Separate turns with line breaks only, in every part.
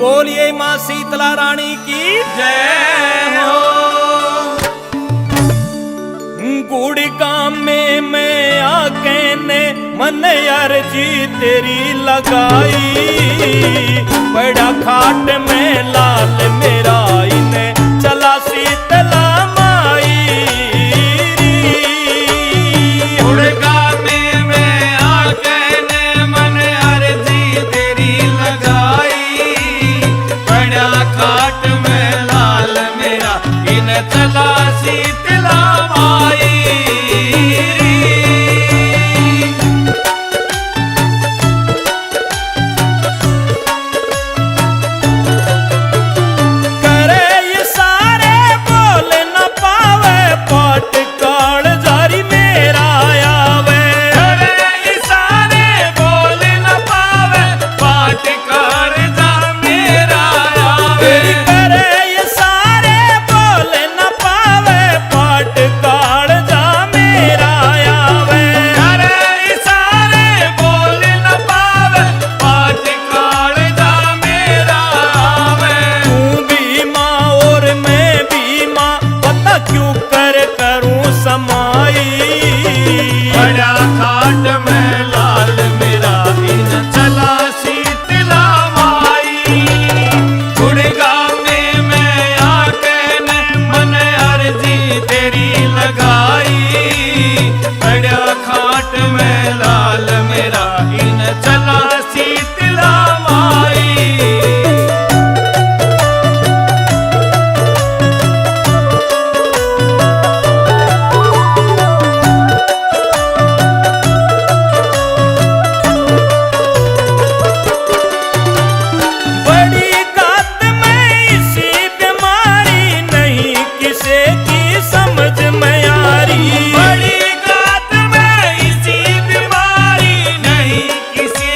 बोलिए माँ शीतला रानी की जय हो। गुड़ गांव में मैं आके ने मन अर्जी तेरी लगाई, बड़ा खाट में लाल मेरा इन्हें चला शीतला माई।
गुड़ गांव में मैं आके ने मन अर्जी तेरी लगाई, बड़ा खाट में लाल मेरा इन्हें चला शीतला माई।
बड़ी गात में इसी बीमारी नहीं किसे की समझ में आ रही।
बड़ी गात में इसी बीमारी नहीं किसे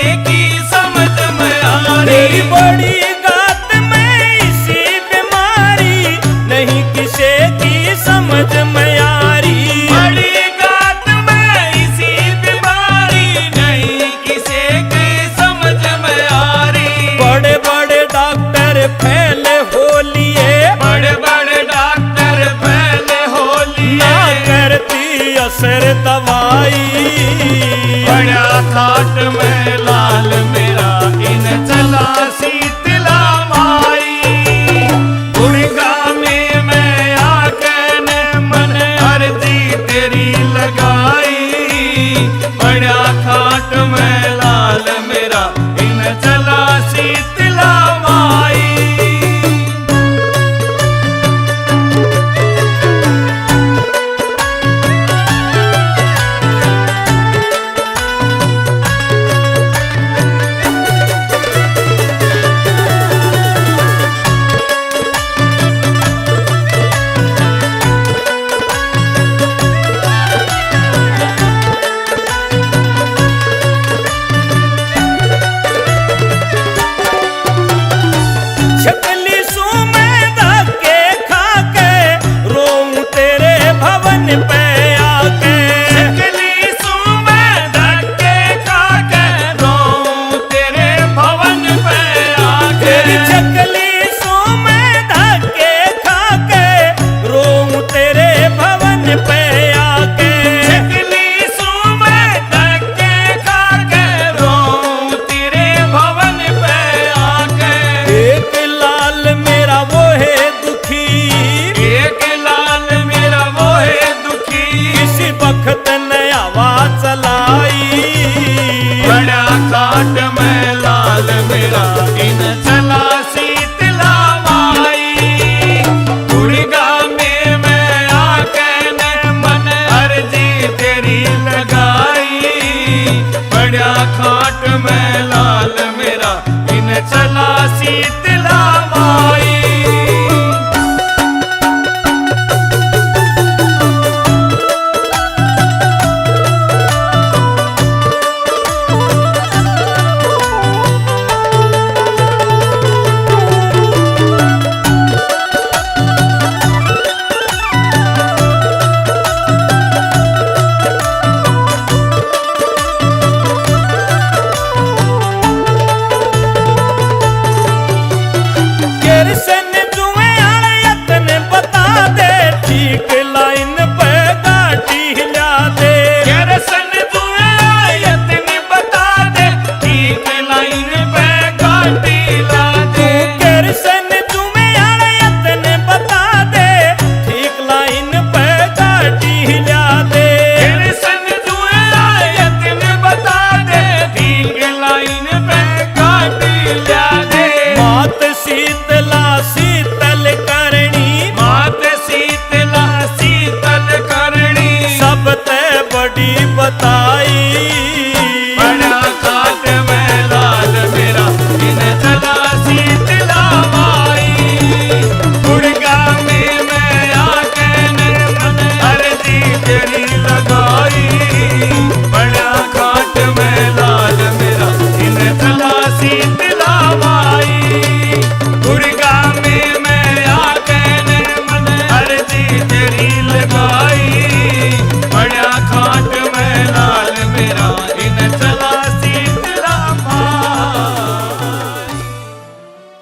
की समझ में आ रही।
बड़े बड़े डॉक्टर फैले हो लिए,
बड़े बड़े डॉक्टर फैले हो लिए,
ना करती असर दवाई।
बड़ा खाट में लाल मेरा इन चला शीतला माई। गुड़ गांव में मैं आके ने मन अर्जी तेरी लगाई, बड़ा खाट में लाल मेरा इन चला शीतला माई।
छकली सू में धक्के खाके रोऊं तेरे भवन पे आके।
छकली सू में धक्के खाके रोऊं तेरे भवन पे आके।
तेरी छकली सू में धक्के खाके रोऊं तेरे भवन पे आके।
छकली सू में धक्के खाके रोऊं तेरे भवन पे आके।
एक लाल मेरा वो है दुखी,
एक लाल मेरा वो है दुखी,
किसी वक्त नया आवाज चलाई।
बड़ा खाट में